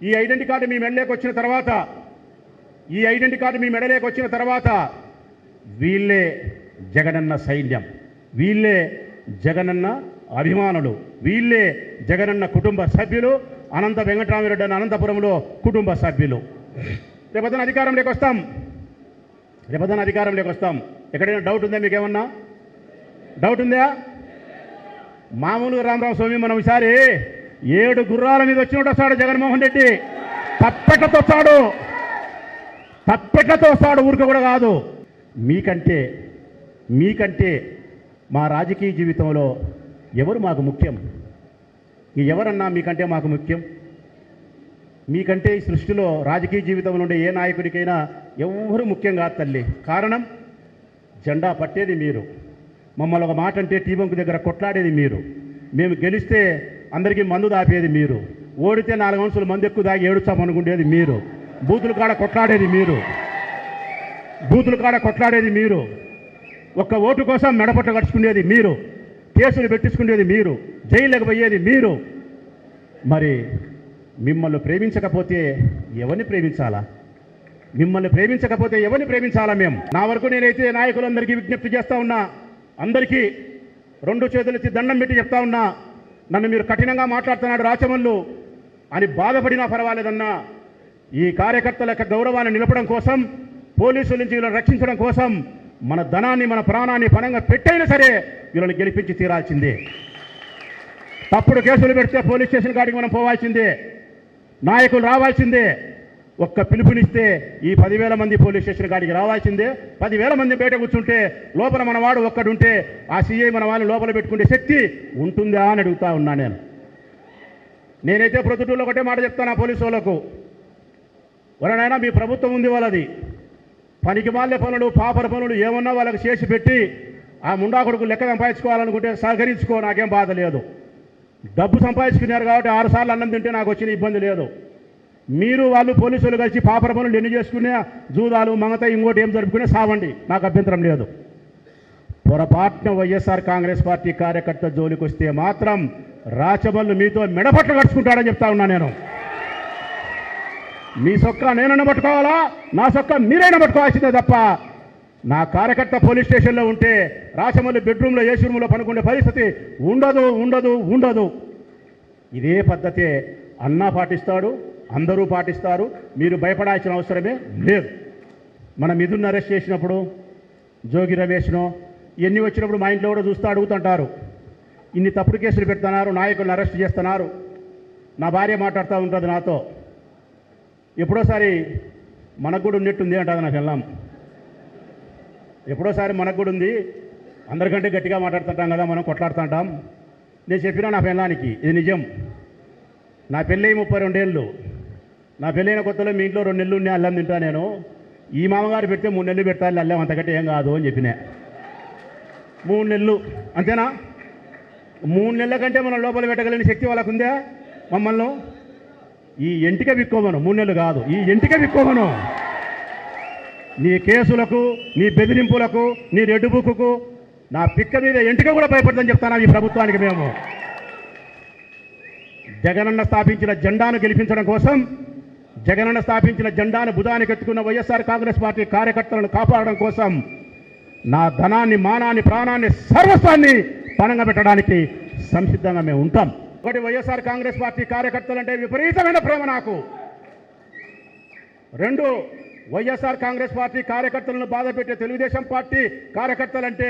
ఈ identity card మీ మెడలోకి వచ్చిన తర్వాత వీళ్ళే జగనన్న సైన్యం, వీళ్ళే జగనన్న అభిమానులు, వీళ్ళే జగనన్న కుటుంబ సభ్యులు, అనంత వెంకటరామిరెడ్డి అన్న అనంతపురంలో కుటుంబ సభ్యులు. రేపొద్దున అధికారంలోకి వస్తాం. ఎక్కడైనా డౌట్ ఉందా? మీకు ఏమన్నా డౌట్ ఉందా? మామూలుగా రామరావు స్వామి మనం ఈసారి 7 గుర్రాల మీద వచ్చినట్టు వస్తాడు జగన్మోహన్ రెడ్డి. తప్పెట్లతో వస్తాడు, ఊరిక కూడా కాదు. మీకంటే మా రాజకీయ జీవితంలో ఎవరు మాకు ముఖ్యం? ఎవరన్నా మీకంటే మాకు ముఖ్యం? మీకంటే ఈ సృష్టిలో రాజకీయ జీవితంలో ఉండే ఏ నాయకుడికైనా ఎవరు ముఖ్యం కాదు తల్లి. కారణం, జెండా పట్టేది మీరు, మమ్మల్ని ఒక మాట అంటే టీ బంకు దగ్గర కొట్లాడేది మీరు, మేము గెలిస్తే అందరికీ మందు దాపేది మీరు, ఓడితే 4 అంశాలు మందు ఎక్కువ దాగి ఏడుస్తామనుకునేది మీరు, బూతుల కాడ కొట్లాడేది మీరు, ఒక్క ఓటు కోసం మెడపట్ట కట్టుకునేది మీరు, కేసులు పెట్టించుకునేది మీరు, జైలుకి పోయేది మీరు. మరి మిమ్మల్ని ప్రేమించకపోతే ఎవరిని ప్రేమించాలా? మేము నా వరకు నేనైతే నాయకులందరికీ విజ్ఞప్తి చేస్తూ ఉన్నా, అందరికీ 2 చేతులెత్తి దండం పెట్టి చెప్తా ఉన్నా, నన్ను మీరు కఠినంగా మాట్లాడుతున్నాడు రాచమల్లు అని బాధపడినా పర్వాలేదన్నా, ఈ కార్యకర్తల యొక్క గౌరవాన్ని నిలపడం కోసం, పోలీసుల నుంచి వీళ్ళని రక్షించడం కోసం మన ధనాన్ని మన ప్రాణాన్ని పణంగా పెట్టైనా సరే వీళ్ళని గెలిపించి తీరాల్సిందే. తప్పుడు కేసులు పెడితే పోలీస్ స్టేషన్ కాడికి మనం పోవాల్సిందే, నాయకులు రావాల్సిందే. ఒక్క పిలుపునిస్తే ఈ 10,000 మంది పోలీస్ స్టేషన్ కాడికి రావాల్సిందే. 10,000 మంది బయట కూర్చుంటే లోపల మనవాడు ఒక్కడుంటే ఆ సీఐ మన వాళ్ళు లోపల పెట్టుకునే శక్తి ఉంటుందా అని అడుగుతా ఉన్నా. నేనైతే ప్రొద్దుటూరులో ఒకటే మాట చెప్తాను ఆ పోలీసు వాళ్ళకు, ఎవరైనా మీ ప్రభుత్వం ఉంది, వాళ్ళది పనికి మాలే పనులు పాపర పనులు ఏమన్నా వాళ్ళకి చేసి పెట్టి ఆ ముండా కొడుకు లెక్క సంపాదించుకోవాలనుకుంటే సహకరించుకో, నాకేం బాధ లేదు. డబ్బు సంపాదించుకున్నారు కాబట్టి 6 సార్లు అన్నం తింటే నాకు వచ్చిన ఇబ్బంది లేదు. మీరు వాళ్ళు పోలీసులు కలిసి పాపర పనులు ఎన్ని చేసుకునే, జూదాలు మంగత ఇంకోటి ఏం జరుపుకునే సావండి, నాకు అభ్యంతరం లేదు. పొరపాటున వైఎస్ఆర్ కాంగ్రెస్ పార్టీ కార్యకర్త జోలికి వస్తే మాత్రం రాచమల్లు మీతో మెడపట్లు కడుచుకుంటాడని చెప్తా ఉన్నా. నేను మీ సొక్క నేనైనా పట్టుకోవాలా, నా సొక్క మీరైనా పట్టుకోవాల్సిందే తప్ప నా కార్యకర్త పోలీస్ స్టేషన్లో ఉంటే రాచమల్లి బెడ్రూమ్లో ఏసీ రూమ్లో పనుకునే పరిస్థితి ఉండదు. ఇదే పద్ధతే అన్నా పాటిస్తాడు, అందరూ పాటిస్తారు. మీరు భయపడాల్సిన అవసరమే లేదు. మన మిథున్ అరెస్ట్ చేసినప్పుడు, జోగి రమేష్ను ఇవన్నీ వచ్చినప్పుడు మా ఇంట్లో కూడా చూస్తూ అడుగుతుంటారు, ఇన్ని తప్పుడు కేసులు పెడుతున్నారు, నాయకులను అరెస్ట్ చేస్తున్నారు. నా భార్య మాట్లాడుతూ ఉంటుంది నాతో, ఎప్పుడోసారి మనకు కూడా ఉన్నట్టుంది అంటుంది నాకు. వెళ్ళాం ఎప్పుడోసారి మనకు కూడా ఉంది, అందరికంటే గట్టిగా మాట్లాడుతుంటాం కదా, మనం కొట్లాడుతుంటాం. నేను చెప్పినా నా పెళ్ళానికి, ఇది నిజం. నా పెళ్ళి 32 ఏళ్ళు. నా పెళ్ళైన కొత్తలో మీ ఇంట్లో 2 నెలలు ఉన్నాయి, అల్లం తింటా నేను. ఈ మామగారు పెడితే 3 నెలలు పెడతాను, అల్లం అంతకంటే ఏం కాదు అని చెప్పినా. 3 నెలలు అంతేనా? 3 నెలల కంటే మనం లోపల పెట్టగలిగిన శక్తి వాళ్ళకు ఉందా? మమ్మల్ని ఈ ఎంటిక విక్కోమను, 3 నెలలు కాదు, ఈ ఎంటిక విక్కోమను. నీ కేసులకు, నీ బెదిరింపులకు, నీ రెడ్ బుక్కు, నా పిక్క మీద ఎంటిక కూడా భయపడదని చెప్తాను ఈ ప్రభుత్వానికి. మేము జగనన్న స్థాపించిన జెండాను గెలిపించడం కోసం, జగనన్న స్థాపించిన జెండాను భుజానికి ఎత్తుకున్న వైఎస్ఆర్ కాంగ్రెస్ పార్టీ కార్యకర్తలను కాపాడడం కోసం నా ధనాన్ని, మానాన్ని, ప్రాణాన్ని, సర్వస్వాన్ని పణంగా పెట్టడానికి సంసిద్ధంగా మేము ఉంటాం. ఒకటి, వైఎస్ఆర్ కాంగ్రెస్ పార్టీ కార్యకర్తలంటే విపరీతమైన ప్రేమ నాకు. 2, వైఎస్ఆర్ కాంగ్రెస్ పార్టీ కార్యకర్తలను బాధ పెట్టే తెలుగుదేశం పార్టీ కార్యకర్తలంటే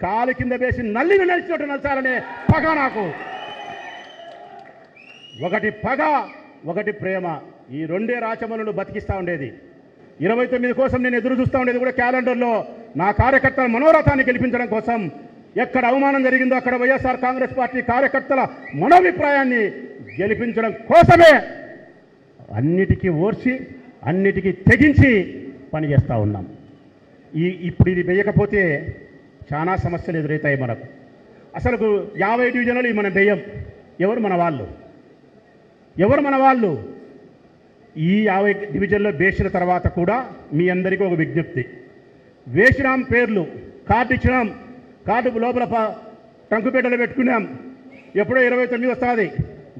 కాలు కింద వేసి నల్లిని నలిచినట్టు నలిచాలనే పగ నాకు. ఒకటి పగ, ఒకటి ప్రేమ. ఈ 2 రాచమల్లును బతికిస్తూ ఉండేది. 29 కోసం నేను ఎదురు చూస్తూ ఉండేది కూడా క్యాలెండర్లో నా కార్యకర్తల మనోరథాన్ని గెలిపించడం కోసం. ఎక్కడ అవమానం జరిగిందో అక్కడ వైఎస్ఆర్ కాంగ్రెస్ పార్టీ కార్యకర్తల మనోభిప్రాయాన్ని గెలిపించడం కోసమే అన్నిటికీ ఓర్చి, అన్నిటికీ తెగించి పనిచేస్తూ ఉన్నాం. ఇప్పుడు ఇది వేయకపోతే చాలా సమస్యలు ఎదురవుతాయి మనకు. అసలు 50 డివిజన్లు మనం వేయం. ఎవరు మన వాళ్ళు? ఈ 50 డివిజన్లో వేసిన తర్వాత కూడా మీ అందరికీ ఒక విజ్ఞప్తి. వేసినాం, పేర్లు కార్డు ఇచ్చినాం, కార్డు లోపల టంకుపేటలో పెట్టుకున్నాం. ఎప్పుడో 29 వస్తుంది,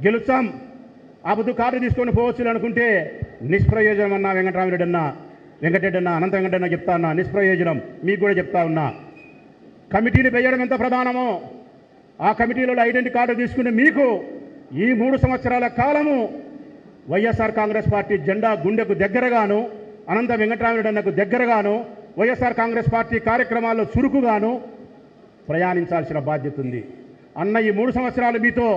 గెలుస్తాం. ఆ పొద్దు కార్డు తీసుకొని పోవచ్చు అనుకుంటే నిష్ప్రయోజనం అన్న వెంకటరెడ్డి అన్న అనంత వెంకటన్న చెప్తా ఉన్నా, నిష్ప్రయోజనం. మీకు కూడా చెప్తా ఉన్నా, కమిటీలు వేయడం ఎంత ప్రధానమో ఆ కమిటీలలో ఐడెంటిటీ కార్డు తీసుకుని మీకు ఈ 3 సంవత్సరాల కాలము వైఎస్ఆర్ కాంగ్రెస్ పార్టీ జెండా గుండెకు దగ్గరగాను, అనంత వెంకటరెడ్డి అన్నకు దగ్గరగాను, వైఎస్ఆర్ కాంగ్రెస్ పార్టీ కార్యక్రమాల్లో చురుకుగాను ప్రయాణించాల్సిన బాధ్యత ఉంది. అన్న ఈ 3 సంవత్సరాలు మీతో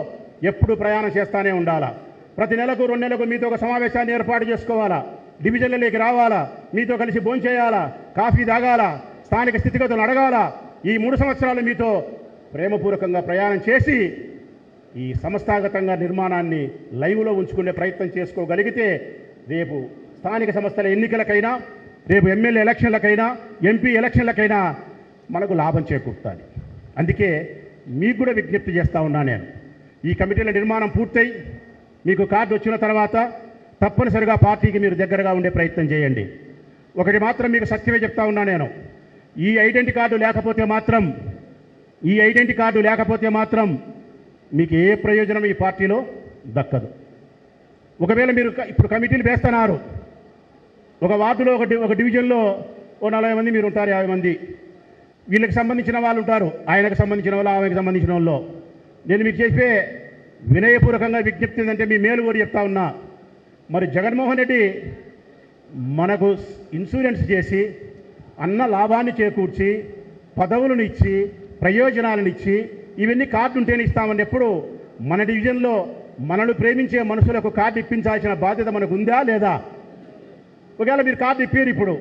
ఎప్పుడు ప్రయాణం చేస్తూనే ఉండాలా. ప్రతి నెలకు 2 నెలలకు మీతో ఒక సమావేశాన్ని ఏర్పాటు చేసుకోవాలా, డివిజన్లలోకి రావాలా, మీతో కలిసి భోంచేయాలా, కాఫీ తాగాల, స్థానిక స్థితిగతులు అడగాల. ఈ 3 సంవత్సరాలు మీతో ప్రేమపూర్వకంగా ప్రయాణం చేసి ఈ సంస్థాగతంగా నిర్మాణాన్ని లైవ్లో ఉంచుకునే ప్రయత్నం చేసుకోగలిగితే రేపు స్థానిక సంస్థల ఎన్నికలకైనా, రేపు ఎమ్మెల్యే ఎలక్షన్లకైనా, ఎంపీ ఎలక్షన్లకైనా మనకు లాభం చేకూరుతుంది. అందుకే మీకు కూడా విజ్ఞప్తి చేస్తూ ఉన్నా, నేను ఈ కమిటీల నిర్మాణం పూర్తయి మీకు కార్డు వచ్చిన తర్వాత తప్పనిసరిగా పార్టీకి మీరు దగ్గరగా ఉండే ప్రయత్నం చేయండి. ఒకటి మాత్రం మీకు సత్యమే చెప్తా ఉన్నా, నేను ఈ ఐడెంటిటీ కార్డు లేకపోతే మాత్రం మీకు ఏ ప్రయోజనం ఈ పార్టీలో దక్కదు. ఒకవేళ మీరు ఇప్పుడు కమిటీలు వేస్తున్నారు, ఒక వార్డులో ఒక డివిజన్లో 40 మంది మీరు ఉంటారు, 50 మంది వీళ్ళకి సంబంధించిన వాళ్ళు ఉంటారు, ఆయనకు సంబంధించిన వాళ్ళు, ఆమెకు సంబంధించిన వాళ్ళు. నేను మీకు చెప్పే వినయపూర్వకంగా విజ్ఞప్తి ఏంటంటే మీ మేలు కూడా చెప్తా ఉన్నా, మరి జగన్మోహన్ రెడ్డి మనకు ఇన్సూరెన్స్ చేసి అన్న లాభాన్ని చేకూర్చి పదవులను ఇచ్చి ప్రయోజనాలను ఇచ్చి ఇవన్నీ కార్డు ఉంటేనే ఇస్తామని ఎప్పుడు మన డివిజన్లో మనల్ని ప్రేమించే మనుషులకు కార్డు ఇప్పించాల్సిన బాధ్యత మనకు ఉందా లేదా? ఒకవేళ మీరు కార్డు ఇప్పారు, ఇప్పుడు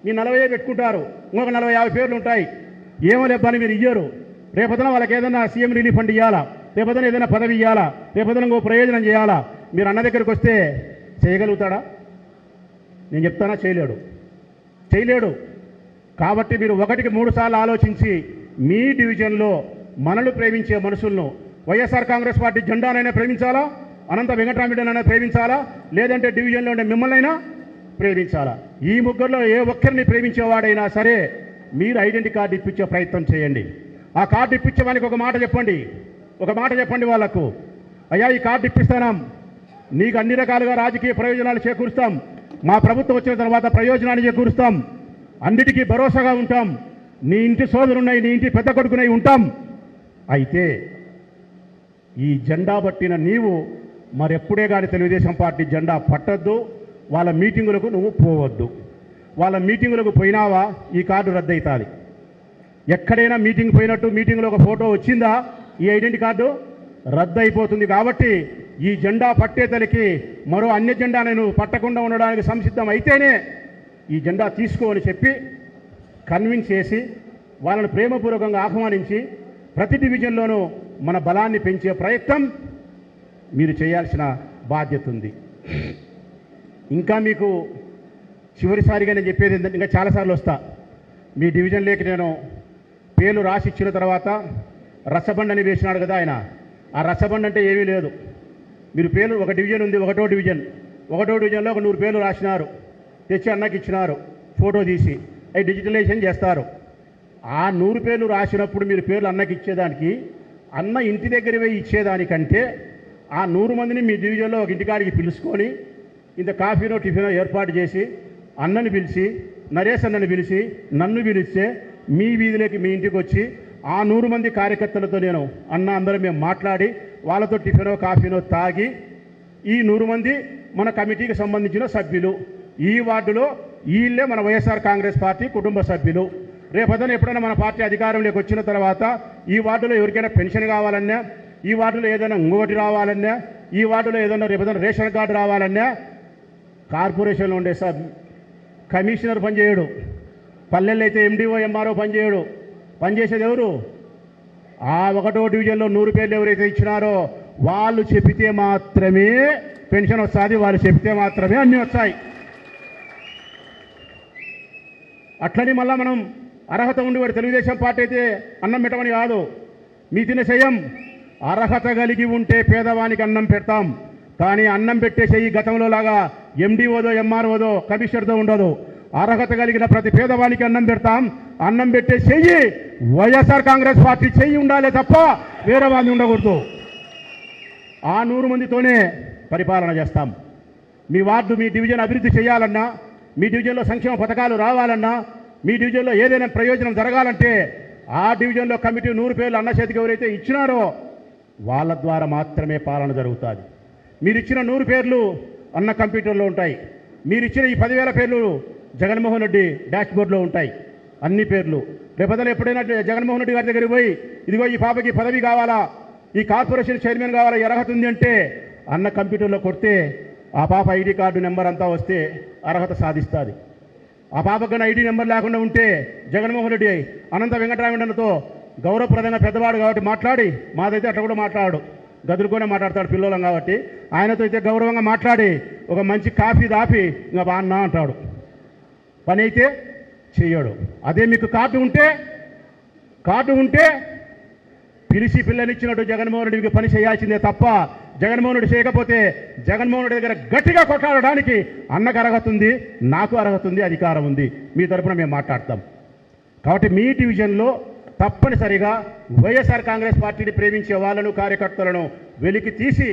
మీ 40 పెట్టుకుంటారు, ఇంకొక 40-50 పేర్లు ఉంటాయి, ఏమో లేపని మీరు ఇయ్యరు. రేపొద్దున వాళ్ళకి ఏదైనా సీఎం రిలీఫ్ ఫండ్ ఇవ్వాలా, రేపొద్దున ఏదైనా పదవి ఇవ్వాలా, రేపొద్దున ఇంకో ప్రయోజనం చేయాలా. మీరు అన్న దగ్గరికి వస్తే చేయగలుగుతాడా? నేను చెప్తానా, చేయలేడు. కాబట్టి మీరు 1కి 3 సార్లు ఆలోచించి మీ డివిజన్లో మనల్ని ప్రేమించే మనుషులను వైఎస్ఆర్ కాంగ్రెస్ పార్టీ జెండానైనా ప్రేమించాలా, అనంత వెంకటరెడ్డినైనా ప్రేమించాలా, లేదంటే డివిజన్లో ఉండే మిమ్మల్నైనా ప్రేమించాలా. ఈ ముగ్గురులో ఏ ఒక్కరిని ప్రేమించేవాడైనా సరే మీరు ఐడెంటిటీ కార్డు ఇప్పించే ప్రయత్నం చేయండి. ఆ కార్డు ఇప్పించే వానికి ఒక మాట చెప్పండి వాళ్ళకు, అయ్యా ఈ కార్డు ఇప్పిస్తాం, నీకు అన్ని రకాలుగా రాజకీయ ప్రయోజనాలు చేకూరుస్తాం, మా ప్రభుత్వం వచ్చిన తర్వాత ప్రయోజనాన్ని చేకూరుస్తాం, అన్నిటికీ భరోసాగా ఉంటాం, నీ ఇంటి సోదరున్నాయి, నీ ఇంటి పెద్ద కొడుకునై ఉంటాం. అయితే ఈ జెండా పట్టిన నీవు మరెప్పుడే కానీ తెలుగుదేశం పార్టీ జెండా పట్టద్దు, వాళ్ళ మీటింగులకు నువ్వు పోవద్దు. వాళ్ళ మీటింగులకు పోయినావా ఈ కార్డు రద్దవుతుంది. ఎక్కడైనా మీటింగ్ పోయినట్టు మీటింగ్లో ఒక ఫోటో వచ్చిందా ఈ ఐడెంటిటీ కార్డు రద్దు అయిపోతుంది. కాబట్టి ఈ జెండా పట్టేతలకి మరో అన్య జెండా నేను పట్టకుండా ఉండడానికి సంసిద్ధం అయితేనే ఈ జెండా తీసుకోని చెప్పి కన్విన్స్ చేసి వాళ్ళని ప్రేమపూర్వకంగా ఆహ్వానించి ప్రతి డివిజన్లోనూ మన బలాన్ని పెంచే ప్రయత్నం మీరు చేయాల్సిన బాధ్యత ఉంది. ఇంకా మీకు చివరిసారిగా నేను చెప్పేది ఏంటంటే, ఇంకా చాలాసార్లు వస్తా మీ డివిజన్లోకి. నేను పేర్లు రాసి ఇచ్చిన తర్వాత రచ్చబండ అని వేసినాడు కదా ఆయన, ఆ రచ్చబండ అంటే ఏమీ లేదు. మీరు పేర్లు, ఒక డివిజన్ ఉంది, ఒకటో డివిజన్లో ఒక 100 పేర్లు రాసినారు, తెచ్చి అన్నకి ఇచ్చినారు, ఫోటో తీసి అవి డిజిటలైజేషన్ చేస్తారు. ఆ 100 పేర్లు రాసినప్పుడు మీరు పేర్లు అన్నకి ఇచ్చేదానికి, అన్న ఇంటి దగ్గర పోయి ఇచ్చేదానికంటే ఆ 100 మందిని మీ డివిజన్లో ఒక ఇంటికాడికి పిలుచుకొని ఇంత కాఫీనో టిఫినో ఏర్పాటు చేసి అన్నని పిలిచి, నరేష్ అన్నని పిలిచి, నన్ను పిలిస్తే మీ వీధిలోకి మీ ఇంటికి వచ్చి ఆ 100 మంది కార్యకర్తలతో నేను అందరం మేము మాట్లాడి వాళ్ళతో టిఫినో కాఫీనో తాగి, ఈ 100 మంది మన కమిటీకి సంబంధించిన సభ్యులు, ఈ వార్డులో వీళ్ళే మన వైఎస్ఆర్ కాంగ్రెస్ పార్టీ కుటుంబ సభ్యులు. రేపొద్దున ఎప్పుడైనా మన పార్టీ అధికారంలోకి వచ్చిన తర్వాత ఈ వార్డులో ఎవరికైనా పెన్షన్ కావాలన్నా, ఈ వార్డులో ఏదైనా ఇంకొకటి రావాలన్నా, ఈ వార్డులో ఏదైనా రేపొద్దున రేషన్ కార్డు రావాలన్నా కార్పొరేషన్లో ఉండే కమిషనర్ పనిచేయడు, పల్లెల్లో అయితే ఎండిఓ ఎంఆర్ఓ పనిచేయడు. పనిచేసేది ఎవరు? ఆ 1వ డివిజన్లో 100 పేర్లు ఎవరైతే ఇచ్చినారో వాళ్ళు చెబితే మాత్రమే పెన్షన్ వస్తుంది, వాళ్ళు చెబితే మాత్రమే అన్నీ వస్తాయి. అట్లని మళ్ళీ మనం అర్హత ఉండి వాడు తెలుగుదేశం పార్టీ అయితే అన్నం పెట్టమని కాదు, మీ తినే చెయ్యం. అర్హత కలిగి ఉంటే పేదవానికి అన్నం పెడతాం, కానీ అన్నం పెట్టే చెయ్యి గతంలో లాగా ఎండిఓదో ఎంఆర్ఓదో కమిషనర్దో ఉండదు. అర్హత కలిగిన ప్రతి పేదవానికి అన్నం పెడతాం. అన్నం పెట్టే చెయ్యి వైఎస్ఆర్ కాంగ్రెస్ పార్టీ చెయ్యి ఉండాలి తప్ప వేరే వాడిని ఉండకూడదు. ఆ 100 మందితోనే పరిపాలన చేస్తాం. మీ వార్డు మీ డివిజన్ అభివృద్ధి చేయాలన్నా, మీ డివిజన్లో సంక్షేమ పథకాలు రావాలన్నా, మీ డివిజన్లో ఏదైనా ప్రయోజనం జరగాలంటే ఆ డివిజన్లో కమిటీ 100 పేర్లు అన్న చేతికి ఎవరైతే ఇచ్చినారో వాళ్ళ ద్వారా మాత్రమే పాలన జరుగుతుంది. మీరు ఇచ్చిన 100 పేర్లు అన్న కంప్యూటర్లో ఉంటాయి. మీరు ఇచ్చిన ఈ 10,000 పేర్లు జగన్మోహన్ రెడ్డి డాష్ బోర్డులో ఉంటాయి. అన్ని పేర్లు రేపొద్దున ఎప్పుడైనా జగన్మోహన్ రెడ్డి గారి దగ్గరికి పోయి ఇదిగో ఈ పాపకి పదవి కావాలా, ఈ కార్పొరేషన్ చైర్మన్ కావాలా, అర్హత ఉంది అంటే అన్న కంప్యూటర్లో కొడితే ఆ పాప ఐడి కార్డు నెంబర్ అంతా వస్తే అర్హత సాధిస్తుంది. ఆ పాపకు ఐడి నెంబర్ లేకుండా ఉంటే జగన్మోహన్ రెడ్డి అనంత వెంకటరామయ్యతో గౌరవప్రదంగా పెద్దవాడు కాబట్టి మాట్లాడి, మాదైతే అట్లా కూడా మాట్లాడు, గదులుకొనే మాట్లాడతాడు పిల్లలం కాబట్టి, ఆయనతో అయితే గౌరవంగా మాట్లాడి ఒక మంచి కాఫీ దాపి ఇంకా బాగున్నా అంటాడు. పని అయితే చెయ్యడు. అదే మీకు కార్డు ఉంటే పిలిచి పిల్లనిచ్చినట్టు జగన్మోహన్ రెడ్డి మీకు పని చేయాల్సిందే తప్ప జగన్మోహన్ రెడ్డి చేయకపోతే జగన్మోహన్ రెడ్డి దగ్గర గట్టిగా కొట్లాడడానికి అన్నకు అర్హత ఉంది, నాకు అర్హత ఉంది, అధికారం ఉంది. మీ తరఫున మేము మాట్లాడతాం. కాబట్టి మీ డివిజన్లో తప్పనిసరిగా వైఎస్ఆర్ కాంగ్రెస్ పార్టీని ప్రేమించే వాళ్ళను, కార్యకర్తలను వెలికి తీసి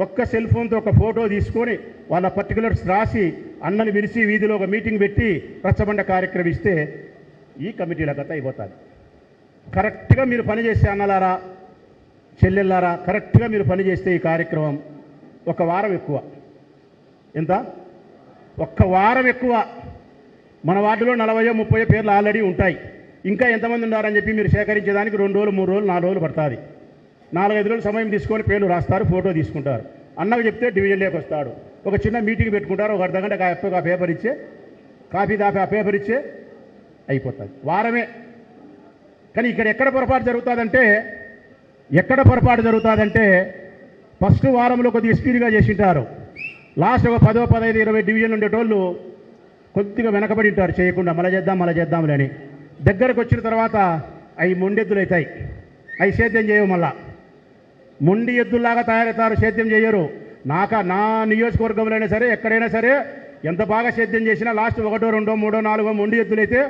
ఒక్క సెల్ ఫోన్తో ఒక ఫోటో తీసుకొని వాళ్ళ పర్టికులర్స్ రాసి అన్నని పిలిచి వీధిలో ఒక మీటింగ్ పెట్టి రచ్చబండ కార్యక్రమం ఇస్తే ఈ కమిటీల గత అయిపోతుంది. కరెక్ట్గా మీరు పనిచేసే అన్నలారా, చెల్లెళ్ళారా, కరెక్ట్గా మీరు పనిచేస్తే ఈ కార్యక్రమం ఒక వారం ఎక్కువ. ఎంత? ఒక్క వారం ఎక్కువ. మన వార్డులో 40-30 పేర్లు ఆల్రెడీ ఉంటాయి. ఇంకా ఎంతమంది ఉన్నారని చెప్పి మీరు సేకరించేదానికి 2 రోజులు, 3 రోజులు, 4 రోజులు పడుతుంది. 4-5 రోజులు సమయం తీసుకొని పేర్లు రాస్తారు, ఫోటో తీసుకుంటారు. అన్నకు చెప్తే డివిజన్లోకి వస్తాడు. ఒక చిన్న మీటింగ్ పెట్టుకుంటారు, ఒక అర్ధగంట ఆ పేపర్ ఇచ్చే, కాపీ దాపి ఆ పేపర్ ఇచ్చే అయిపోతుంది. వారమే. కానీ ఇక్కడ ఎక్కడ పొరపాటు జరుగుతుందంటే ఫస్ట్ వారంలో కొద్దిగా స్పీడ్గా చేసింటారు. లాస్ట్ ఒక 10, 15, 20 డివిజన్లు ఉండేటోళ్ళు కొద్దిగా వెనకబడి ఉంటారు, చేయకుండా మళ్ళీ చేద్దాంలే అని. దగ్గరకు వచ్చిన తర్వాత అవి మొండెద్దులు అవుతాయి, అవి సేద్యం చేయవు. మళ్ళా మొండి ఎద్దుల్లాగా తయారవుతారు, సేద్యం చేయరు. నా నియోజకవర్గంలోనే సరే, ఎక్కడైనా సరే ఎంత బాగా సేద్యం చేసినా లాస్ట్ 1, 2, 3, 4 మొండి ఎద్దులైతే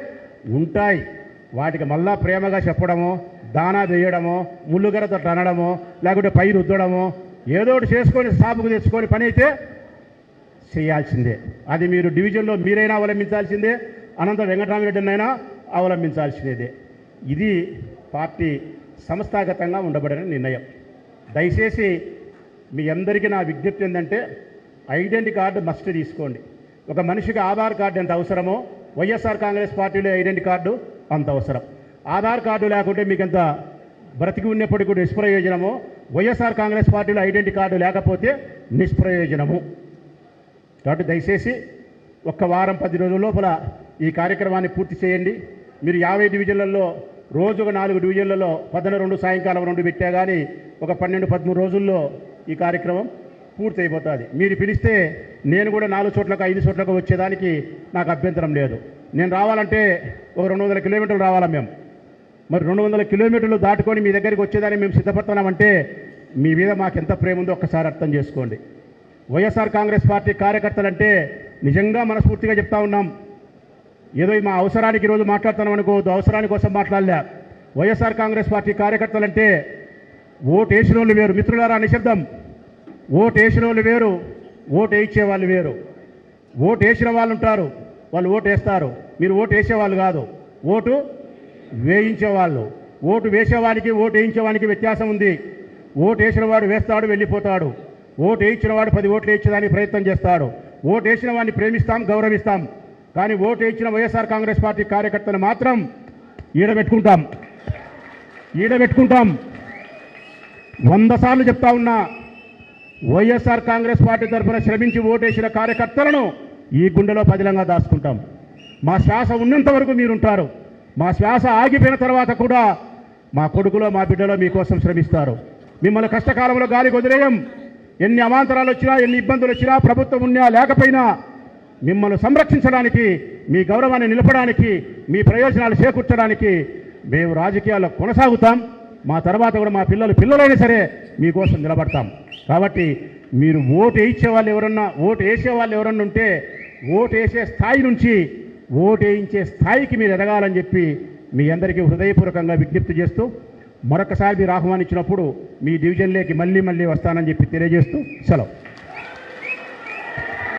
ఉంటాయి. వాటికి మళ్ళా ప్రేమగా చెప్పడమో, దానా వేయడమో, ముళ్ళుగరతో అనడమో, లేకుంటే పై రుద్దడమో, ఏదో ఒకటి చేసుకొని సాపుకు తెచ్చుకొని పని అయితే చేయాల్సిందే. అది మీరు డివిజన్లో మీరైనా అవలంబించాల్సిందే, అనంత వెంకటరామరెడ్డినైనా అవలంబించాల్సిందే. ఇది పార్టీ సంస్థాగతంగా ఉండబడిన నిర్ణయం. దయచేసి మీ అందరికీ నా విజ్ఞప్తి ఏంటంటే ఐడెంటిటీ కార్డు మస్ట్ తీసుకోండి. ఒక మనిషికి ఆధార్ కార్డు ఎంత అవసరమో వైఎస్ఆర్ కాంగ్రెస్ పార్టీలో ఐడెంటిటీ కార్డు అంత అవసరం. ఆధార్ కార్డు లేకుంటే మీకు ఎంత బ్రతికి ఉన్నప్పటికీ కూడా నిష్ప్రయోజనము, వైఎస్ఆర్ కాంగ్రెస్ పార్టీలో ఐడెంటిటీ కార్డు లేకపోతే నిష్ప్రయోజనము. కాబట్టి దయచేసి ఒక్క వారం 10 రోజుల లోపల ఈ కార్యక్రమాన్ని పూర్తి చేయండి. మీరు 50 డివిజన్లలో రోజు ఒక 4 డివిజన్లలో 12 సాయంకాలం 2 పెట్టా కానీ ఒక 12-13 రోజుల్లో ఈ కార్యక్రమం పూర్తి అయిపోతుంది. మీరు పిలిస్తే నేను కూడా 4 చోట్లకు 5 చోట్లకు వచ్చేదానికి నాకు అభ్యంతరం లేదు. నేను రావాలంటే ఒక 200 కిలోమీటర్లు రావాలా మేము. మరి 200 కిలోమీటర్లు దాటుకొని మీ దగ్గరికి వచ్చేదాన్ని మేము సిద్ధపడుతున్నామంటే మీ మీద మాకు ఎంత ప్రేమ ఉందో ఒక్కసారి అర్థం చేసుకోండి. వైఎస్ఆర్ కాంగ్రెస్ పార్టీ కార్యకర్తలంటే నిజంగా మనస్ఫూర్తిగా చెప్తా ఉన్నాం. ఏదో మా అవసరానికి ఈరోజు మాట్లాడుతున్నాం అనుకోవద్దు, అవసరాని కోసం మాట్లాడలే. వైఎస్ఆర్ కాంగ్రెస్ పార్టీ కార్యకర్తలంటే ఓటు వేసిన వాళ్ళు వేరు. మిత్రులారా నిశ్శబ్దం. ఓటు వేసిన వాళ్ళు వేరు, ఓటు వేయించే వాళ్ళు వేరు. ఓటు వేసిన వాళ్ళు ఉంటారు, వాళ్ళు ఓటు వేస్తారు. మీరు ఓటు వేసేవాళ్ళు కాదు, ఓటు వేయించేవాళ్ళు. ఓటు వేసేవానికి ఓటు వేయించేవానికి వ్యత్యాసం ఉంది. ఓటు వేసిన వాడు వేస్తాడు, వెళ్ళిపోతాడు. ఓటు వేయించిన వాడు 10 ఓట్లు వేయించడానికి ప్రయత్నం చేస్తాడు. ఓటు వేసిన వాడిని ప్రేమిస్తాం, గౌరవిస్తాం. కానీ ఓటు వేయించిన వైఎస్ఆర్ కాంగ్రెస్ పార్టీ కార్యకర్తలు మాత్రం ఈడబెట్టుకుంటాం. 100 సార్లు చెప్తా ఉన్నా, వైఎస్ఆర్ కాంగ్రెస్ పార్టీ తరఫున శ్రమించి ఓటేసిన కార్యకర్తలను ఈ గుండెలో పదిలంగా దాచుకుంటాం. మా శ్వాస ఉన్నంత వరకు మీరుంటారు. మా శ్వాస ఆగిపోయిన తర్వాత కూడా మా కొడుకులో మా బిడ్డలో మీకోసం శ్రమిస్తారు. మిమ్మల్ని కష్టకాలంలో గాలి వదిలేయం. ఎన్ని అవాంతరాలు వచ్చినా, ఎన్ని ఇబ్బందులు వచ్చినా, ప్రభుత్వం ఉన్నా లేకపోయినా మిమ్మల్ని సంరక్షించడానికి, మీ గౌరవాన్ని నిలపడానికి, మీ ప్రయోజనాలు చేకూర్చడానికి మేము రాజకీయాల్లో కొనసాగుతాం. మా తర్వాత కూడా మా పిల్లలైనా సరే మీకోసం నిలబడతాం. కాబట్టి మీరు ఓటు వేయించే వాళ్ళు ఎవరన్నా ఉంటే ఓటు వేసే స్థాయి నుంచి ఓటు వేయించే స్థాయికి మీరు ఎదగాలని చెప్పి మీ అందరికీ హృదయపూర్వకంగా విజ్ఞప్తి చేస్తూ, మరొకసారి మీరు ఆహ్వానించినప్పుడు మీ డివిజన్లోకి మళ్ళీ వస్తానని చెప్పి తెలియజేస్తూ సెలవు.